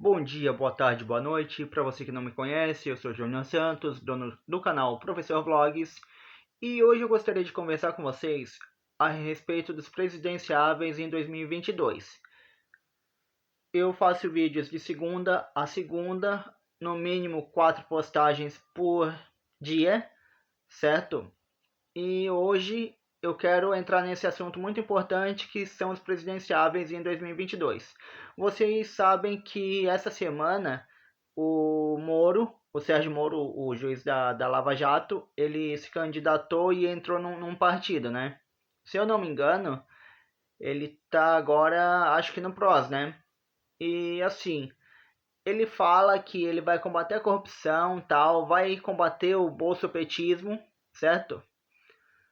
Bom dia, boa tarde, boa noite. Para você que não me conhece, eu sou Júnior Santos, dono do canal Professor Vlogs, e hoje eu gostaria de conversar com vocês a respeito dos presidenciáveis em 2022. Eu faço vídeos de segunda a segunda, no mínimo 4 postagens por dia, certo? E hoje eu quero entrar nesse assunto muito importante que são os presidenciáveis em 2022. Vocês sabem que essa semana o Sérgio Moro, o juiz da Lava Jato, ele se candidatou e entrou num partido, né? Se eu não me engano, ele tá agora, acho que no PROS, né? E assim, ele fala que ele vai combater a corrupção, tal, vai combater o bolsopetismo, certo?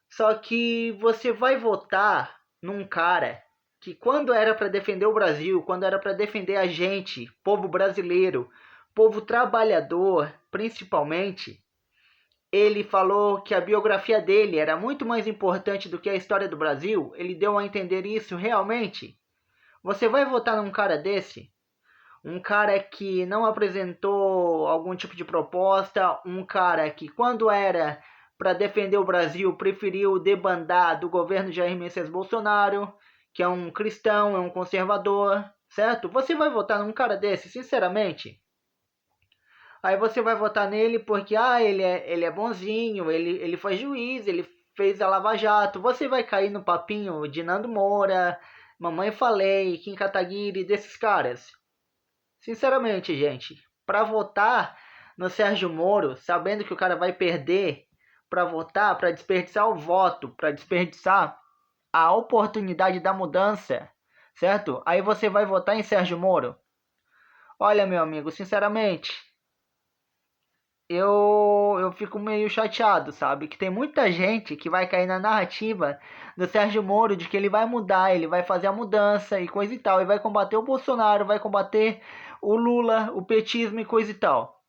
Só que você vai votar num cara que quando era para defender o Brasil, quando era para defender a gente, povo brasileiro, povo trabalhador, principalmente, ele falou que a biografia dele era muito mais importante do que a história do Brasil. Ele deu a entender isso realmente. Você vai votar num cara desse? Um cara que não apresentou algum tipo de proposta, um cara que quando era para defender o Brasil preferiu debandar do governo Jair Messias Bolsonaro, que é um cristão, é um conservador, certo? Você vai votar num cara desse, sinceramente? Aí você vai votar nele porque ele é bonzinho, ele foi juiz, ele fez a Lava Jato. Você vai cair no papinho de Nando Moura, Mamãe Falei, Kim Kataguiri, desses caras. Sinceramente, gente, para votar no Sérgio Moro, sabendo que o cara vai perder, para votar, para desperdiçar o voto, para desperdiçar a oportunidade da mudança, certo? Aí você vai votar em Sérgio Moro? Olha, meu amigo, sinceramente, eu fico meio chateado, sabe? Que tem muita gente que vai cair na narrativa do Sérgio Moro de que ele vai mudar, ele vai fazer a mudança e coisa e tal, e vai combater o Bolsonaro, vai combater o Lula, o petismo e coisa e tal.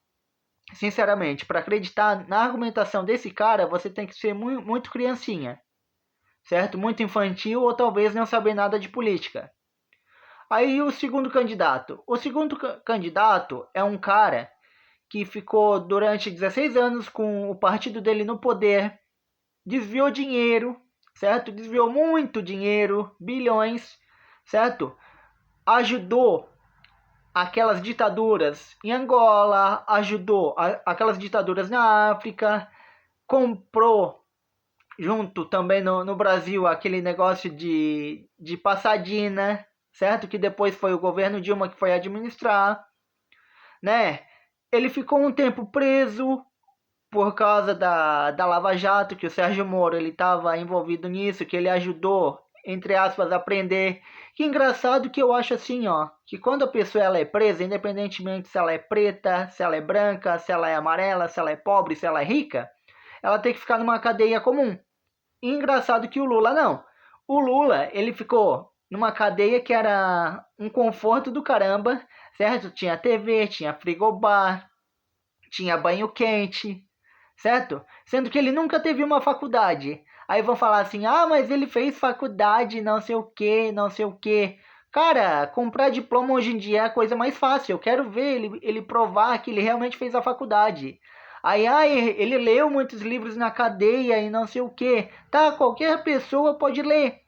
Sinceramente, para acreditar na argumentação desse cara, você tem que ser muito, muito criancinha, certo? Muito infantil ou talvez não saber nada de política. Aí o segundo candidato. O segundo candidato é um cara que ficou durante 16 anos com o partido dele no poder, desviou dinheiro, certo? Desviou muito dinheiro, bilhões, certo? Ajudou aquelas ditaduras em Angola, ajudou aquelas ditaduras na África, comprou junto também no Brasil aquele negócio de passadina, certo? Que depois foi o governo Dilma que foi administrar, né? Ele ficou um tempo preso por causa da Lava Jato, que o Sérgio Moro ele estava envolvido nisso, que ele ajudou, entre aspas, a prender. Que engraçado que eu acho assim, ó, que quando a pessoa ela é presa, independentemente se ela é preta, se ela é branca, se ela é amarela, se ela é pobre, se ela é rica, ela tem que ficar numa cadeia comum. E engraçado que o Lula não. O Lula, ele ficou numa cadeia que era um conforto do caramba, certo? Tinha TV, tinha frigobar, tinha banho quente, certo? Sendo que ele nunca teve uma faculdade. Aí vão falar assim, ah, mas ele fez faculdade, não sei o que, não sei o que. Cara, comprar diploma hoje em dia é a coisa mais fácil. Eu quero ver ele provar que ele realmente fez a faculdade. Aí, ele leu muitos livros na cadeia e não sei o que. Tá, qualquer pessoa pode ler,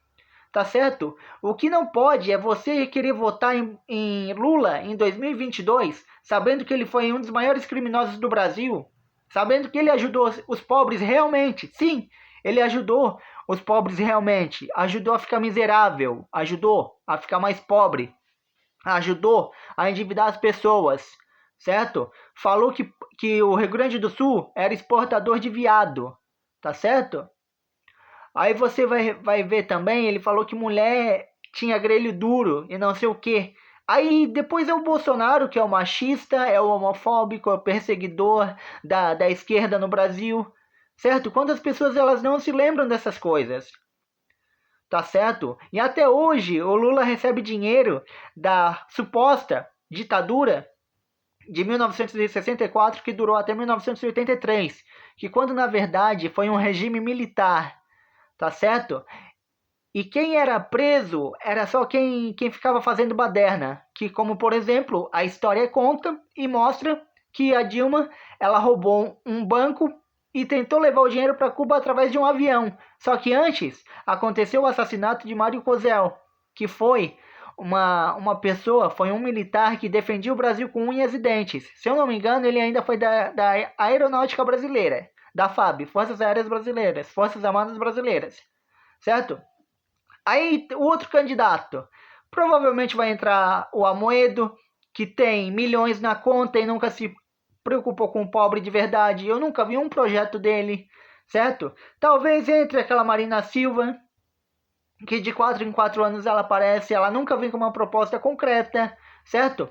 tá certo? O que não pode é você querer votar em Lula em 2022, sabendo que ele foi um dos maiores criminosos do Brasil, sabendo que ele ajudou os pobres realmente. Sim, ele ajudou os pobres realmente, ajudou a ficar miserável, ajudou a ficar mais pobre, ajudou a endividar as pessoas, certo? Falou que o Rio Grande do Sul era exportador de viado, tá certo? Aí você vai ver também, ele falou que mulher tinha grelho duro e não sei o quê. Aí depois é o Bolsonaro, que é o machista, é o homofóbico, é o perseguidor da esquerda no Brasil, certo? Quantas pessoas elas não se lembram dessas coisas, tá certo? E até hoje o Lula recebe dinheiro da suposta ditadura de 1964 que durou até 1983, que quando na verdade foi um regime militar, tá certo? E quem era preso era só quem ficava fazendo baderna. Que, como por exemplo, a história conta e mostra que a Dilma ela roubou um banco e tentou levar o dinheiro para Cuba através de um avião. Só que antes aconteceu o assassinato de Mário Cozzel, que foi uma pessoa, foi um militar que defendia o Brasil com unhas e dentes. Se eu não me engano, ele ainda foi da Aeronáutica Brasileira, da FAB, Forças Aéreas Brasileiras, Forças Armadas Brasileiras, certo? Aí o outro candidato, provavelmente vai entrar o Amoedo, que tem milhões na conta e nunca se preocupou com o pobre de verdade. Eu nunca vi um projeto dele, certo? Talvez entre aquela Marina Silva, que de 4 em 4 anos ela aparece, ela nunca vem com uma proposta concreta, certo?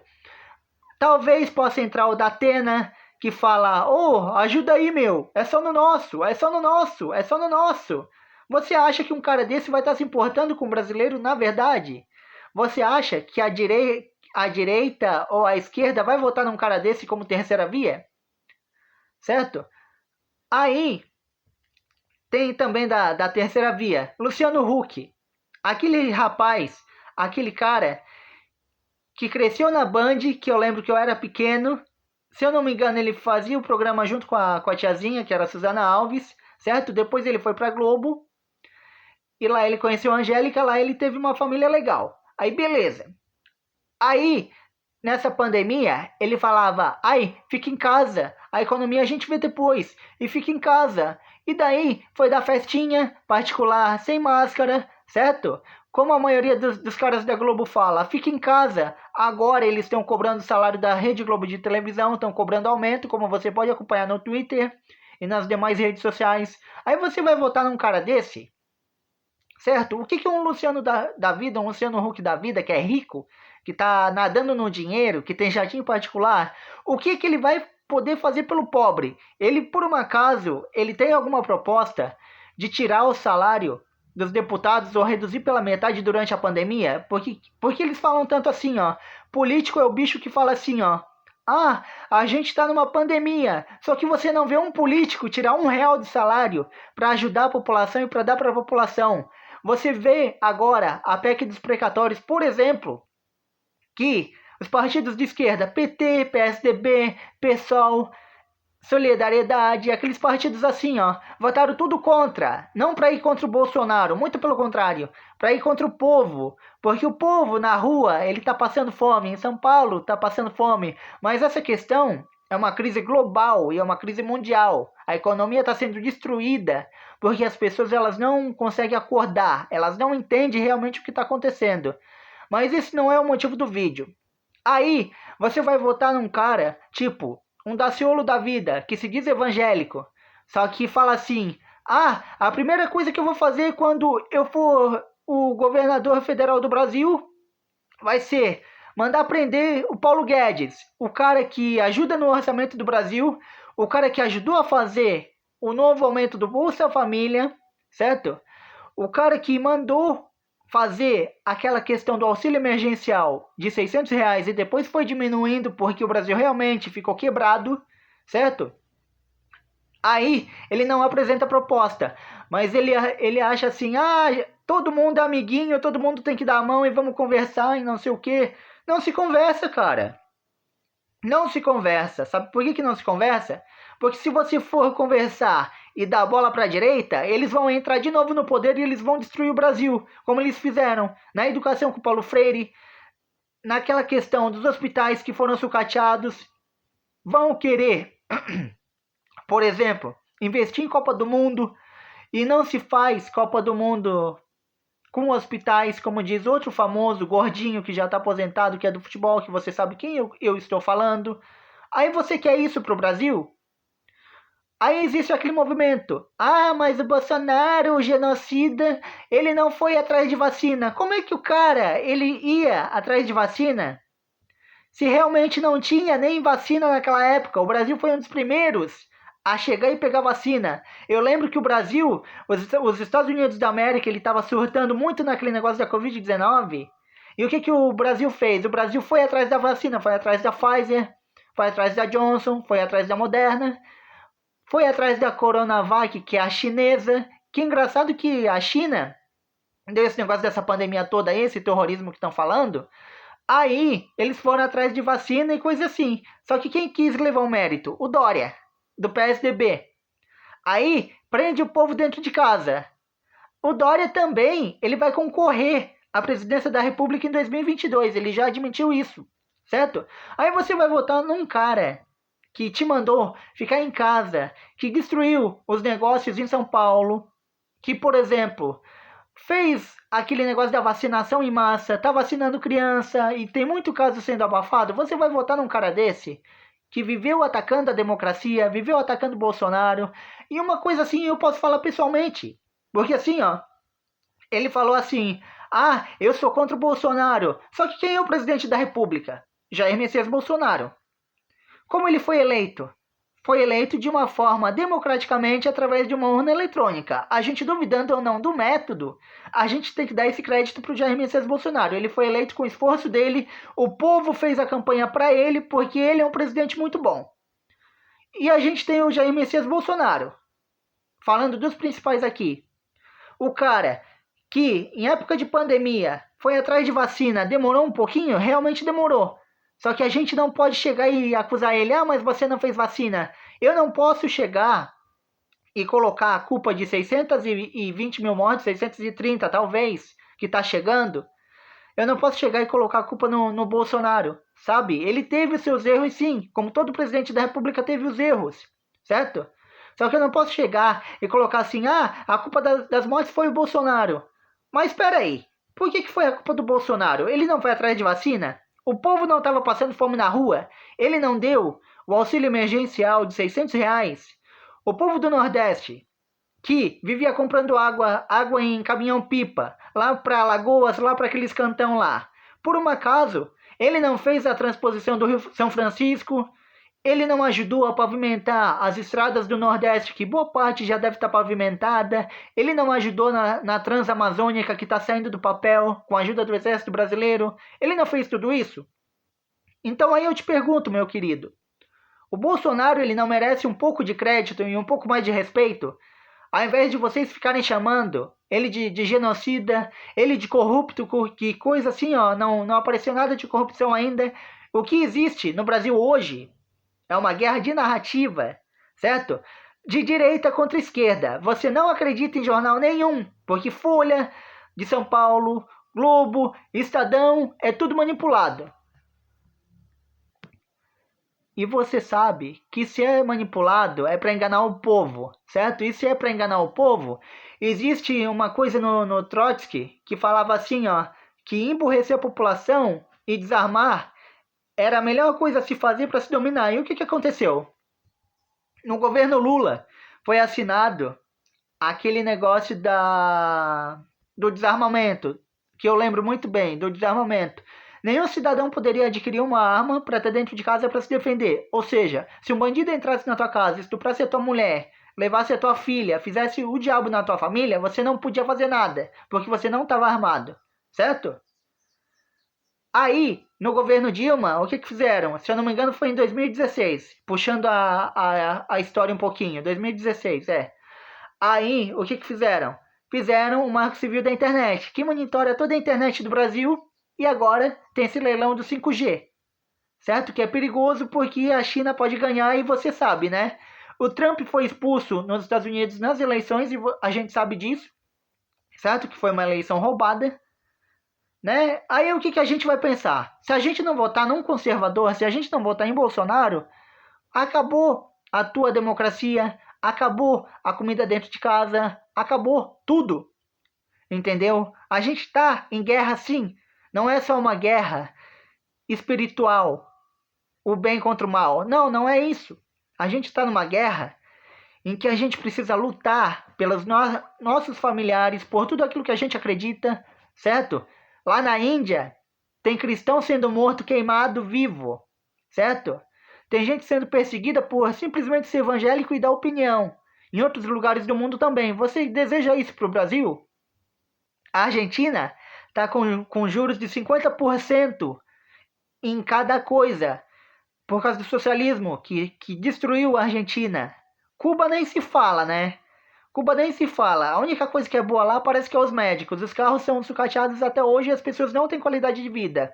Talvez possa entrar o Datena, que fala, ajuda aí, meu, é só no nosso, é só no nosso, é só no nosso. Você acha que um cara desse vai estar se importando com o brasileiro na verdade? Você acha que a direita ou a esquerda vai votar num cara desse como terceira via? Certo? Aí, tem também da terceira via, Luciano Huck. Aquele rapaz, aquele cara que cresceu na Band, que eu lembro que eu era pequeno. Se eu não me engano, ele fazia o programa junto com a tiazinha, que era a Suzana Alves, certo? Depois ele foi pra Globo. E lá ele conheceu a Angélica, lá ele teve uma família legal. Aí beleza. Aí, nessa pandemia, ele falava, fica em casa, a economia a gente vê depois, e fica em casa. E daí, foi dar festinha particular, sem máscara, certo? Como a maioria dos caras da Globo fala, fica em casa. Agora eles estão cobrando o salário da Rede Globo de televisão, estão cobrando aumento, como você pode acompanhar no Twitter e nas demais redes sociais. Aí você vai votar num cara desse? Certo? O que um Luciano da vida, um Luciano Huck da vida, que é rico, que tá nadando no dinheiro, que tem jatinho particular, o que ele vai poder fazer pelo pobre? Ele, por um acaso, ele tem alguma proposta de tirar o salário dos deputados ou reduzir pela metade durante a pandemia? Porque eles falam tanto assim, ó. Político é o bicho que fala assim, ó. A gente tá numa pandemia, só que você não vê um político tirar R$ 1 de salário para ajudar a população e para dar para a população. Você vê agora a PEC dos precatórios, por exemplo, que os partidos de esquerda, PT, PSDB, PSOL, Solidariedade, aqueles partidos assim, ó, votaram tudo contra. Não para ir contra o Bolsonaro, muito pelo contrário, para ir contra o povo. Porque o povo na rua, ele tá passando fome. Em São Paulo tá passando fome. Mas essa questão é uma crise global e é uma crise mundial. A economia está sendo destruída porque as pessoas elas não conseguem acordar. Elas não entendem realmente o que está acontecendo. Mas esse não é o motivo do vídeo. Aí, você vai votar num cara, tipo, um Daciolo da vida, que se diz evangélico, só que fala assim, a primeira coisa que eu vou fazer quando eu for o governador federal do Brasil vai ser mandar prender o Paulo Guedes, o cara que ajuda no orçamento do Brasil, o cara que ajudou a fazer o novo aumento do Bolsa Família, certo? O cara que mandou fazer aquela questão do auxílio emergencial de R$ 600 e depois foi diminuindo porque o Brasil realmente ficou quebrado, certo? Aí ele não apresenta proposta, mas ele acha assim, todo mundo é amiguinho, todo mundo tem que dar a mão e vamos conversar e não sei o que. Não se conversa, cara. Não se conversa. Sabe por que não se conversa? Porque se você for conversar e dar a bola para a direita, eles vão entrar de novo no poder e eles vão destruir o Brasil, como eles fizeram na educação com Paulo Freire, naquela questão dos hospitais que foram sucateados. Vão querer, por exemplo, investir em Copa do Mundo e não se faz Copa do Mundo com hospitais, como diz outro famoso gordinho que já está aposentado, que é do futebol, que você sabe quem eu estou falando. Aí você quer isso pro Brasil? Aí existe aquele movimento. Mas o Bolsonaro, o genocida, ele não foi atrás de vacina. Como é que o cara, ele ia atrás de vacina? Se realmente não tinha nem vacina naquela época. O Brasil foi um dos primeiros a chegar e pegar vacina. Eu lembro que o Brasil, os Estados Unidos da América, ele estava surtando muito naquele negócio da Covid-19. E o que o Brasil fez? O Brasil foi atrás da vacina, foi atrás da Pfizer, foi atrás da Johnson, foi atrás da Moderna, foi atrás da Coronavac, que é a chinesa. Que engraçado que a China, deu esse negócio dessa pandemia toda aí, esse terrorismo que estão falando, aí eles foram atrás de vacina e coisa assim. Só que quem quis levar o mérito? O Dória, do PSDB. Aí prende o povo dentro de casa. O Dória também, ele vai concorrer à presidência da República em 2022, ele já admitiu isso, certo? Aí você vai votar num cara que te mandou ficar em casa, que destruiu os negócios em São Paulo, que, por exemplo, fez aquele negócio da vacinação em massa, tá vacinando criança e tem muito caso sendo abafado. Você vai votar num cara desse que viveu atacando a democracia, viveu atacando o Bolsonaro. E uma coisa assim eu posso falar pessoalmente, porque assim, ó, ele falou assim: "Ah, eu sou contra o Bolsonaro". Só que quem é o presidente da República? Jair Messias Bolsonaro. Como ele foi eleito? Foi eleito de uma forma democraticamente através de uma urna eletrônica. A gente duvidando ou não do método, a gente tem que dar esse crédito para o Jair Messias Bolsonaro. Ele foi eleito com o esforço dele, o povo fez a campanha para ele porque ele é um presidente muito bom. E a gente tem o Jair Messias Bolsonaro, falando dos principais aqui. O cara que em época de pandemia foi atrás de vacina, demorou um pouquinho? Realmente demorou. Só que a gente não pode chegar e acusar ele: "Ah, mas você não fez vacina". Eu não posso chegar e colocar a culpa de 620 mil mortes, 630 talvez, que está chegando. Eu não posso chegar e colocar a culpa no Bolsonaro, sabe? Ele teve os seus erros sim, como todo presidente da República teve os erros, certo? Só que eu não posso chegar e colocar assim: "Ah, a culpa das mortes foi o Bolsonaro". Mas espera aí, por que foi a culpa do Bolsonaro? Ele não foi atrás de vacina? O povo não estava passando fome na rua? Ele não deu o auxílio emergencial de R$ 600? O povo do Nordeste, que vivia comprando água em caminhão-pipa, lá para Alagoas, lá para aqueles cantão lá. Por um acaso, ele não fez a transposição do Rio São Francisco, ele não ajudou a pavimentar as estradas do Nordeste, que boa parte já deve estar pavimentada, ele não ajudou na Transamazônica, que está saindo do papel, com a ajuda do Exército Brasileiro, ele não fez tudo isso? Então aí eu te pergunto, meu querido, o Bolsonaro ele não merece um pouco de crédito e um pouco mais de respeito? Ao invés de vocês ficarem chamando ele de genocida, ele de corrupto, que coisa assim, ó, não apareceu nada de corrupção ainda. O que existe no Brasil hoje é uma guerra de narrativa, certo? De direita contra esquerda. Você não acredita em jornal nenhum, porque Folha de São Paulo, Globo, Estadão, é tudo manipulado. E você sabe que se é manipulado é para enganar o povo, certo? E se é para enganar o povo, existe uma coisa no Trotsky que falava assim, ó, que emburrecer a população e desarmar era a melhor coisa a se fazer para se dominar. E o que aconteceu? No governo Lula foi assinado aquele negócio do desarmamento, que eu lembro muito bem, do desarmamento. Nenhum cidadão poderia adquirir uma arma para ter dentro de casa para se defender. Ou seja, se um bandido entrasse na tua casa, estuprasse a tua mulher, levasse a tua filha, fizesse o diabo na tua família, você não podia fazer nada, porque você não estava armado, certo? Aí, no governo Dilma, o que fizeram? Se eu não me engano, foi em 2016, puxando a história um pouquinho, 2016, é. Aí, o que fizeram? Fizeram o Marco Civil da Internet, que monitora toda a internet do Brasil, e agora tem esse leilão do 5G, certo? Que é perigoso porque a China pode ganhar e você sabe, né? O Trump foi expulso nos Estados Unidos nas eleições e a gente sabe disso, certo? Que foi uma eleição roubada, né? Aí o que a gente vai pensar? Se a gente não votar num conservador, se a gente não votar em Bolsonaro, acabou a tua democracia, acabou a comida dentro de casa, acabou tudo. Entendeu? A gente está em guerra sim. Não é só uma guerra espiritual, o bem contra o mal. Não, não é isso. A gente está numa guerra em que a gente precisa lutar pelos nossos familiares, por tudo aquilo que a gente acredita, certo? Lá na Índia, tem cristão sendo morto, queimado, vivo, certo? Tem gente sendo perseguida por simplesmente ser evangélico e dar opinião. Em outros lugares do mundo também. Você deseja isso para o Brasil? A Argentina está com juros de 50% em cada coisa, por causa do socialismo que destruiu a Argentina. Cuba nem se fala, né? Cuba nem se fala. A única coisa que é boa lá parece que é os médicos. Os carros são sucateados até hoje e as pessoas não têm qualidade de vida.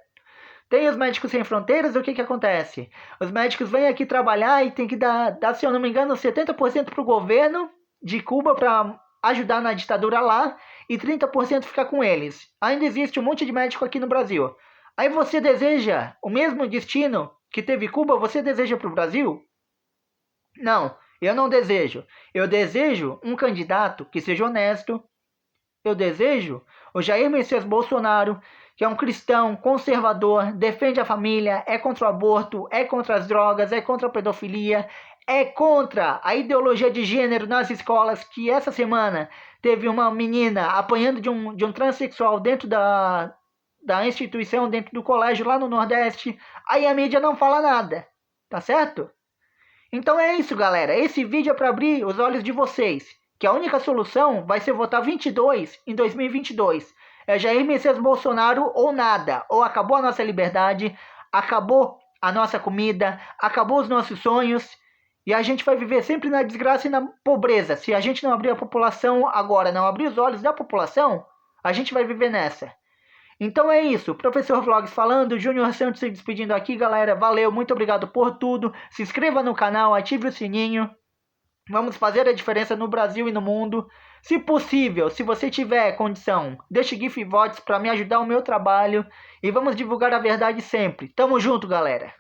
Tem os médicos sem fronteiras, o que que acontece? Os médicos vêm aqui trabalhar e tem que dar, se eu não me engano, 70% para o governo de Cuba para ajudar na ditadura lá e 30% ficar com eles. Ainda existe um monte de médico aqui no Brasil. Aí você deseja o mesmo destino que teve Cuba, você deseja para o Brasil? Não, eu não desejo. Eu desejo um candidato que seja honesto. Eu desejo o Jair Messias Bolsonaro, que é um cristão conservador, defende a família, é contra o aborto, é contra as drogas, é contra a pedofilia, é contra a ideologia de gênero nas escolas, que essa semana teve uma menina apanhando de um transexual dentro da instituição, dentro do colégio lá no Nordeste. Aí a mídia não fala nada, tá certo? Então é isso, galera. Esse vídeo é para abrir os olhos de vocês, que a única solução vai ser votar 22 em 2022. É Jair Messias Bolsonaro ou nada. Ou acabou a nossa liberdade, acabou a nossa comida, acabou os nossos sonhos, e a gente vai viver sempre na desgraça e na pobreza. Se a gente não abrir a população agora, não abrir os olhos da população, a gente vai viver nessa. Então é isso, Professor Vlogs falando, Júnior Santos se despedindo aqui, galera. Valeu, muito obrigado por tudo. Se inscreva no canal, ative o sininho. Vamos fazer a diferença no Brasil e no mundo. Se possível, se você tiver condição, deixe GIF e votos para me ajudar o meu trabalho. E vamos divulgar a verdade sempre. Tamo junto, galera.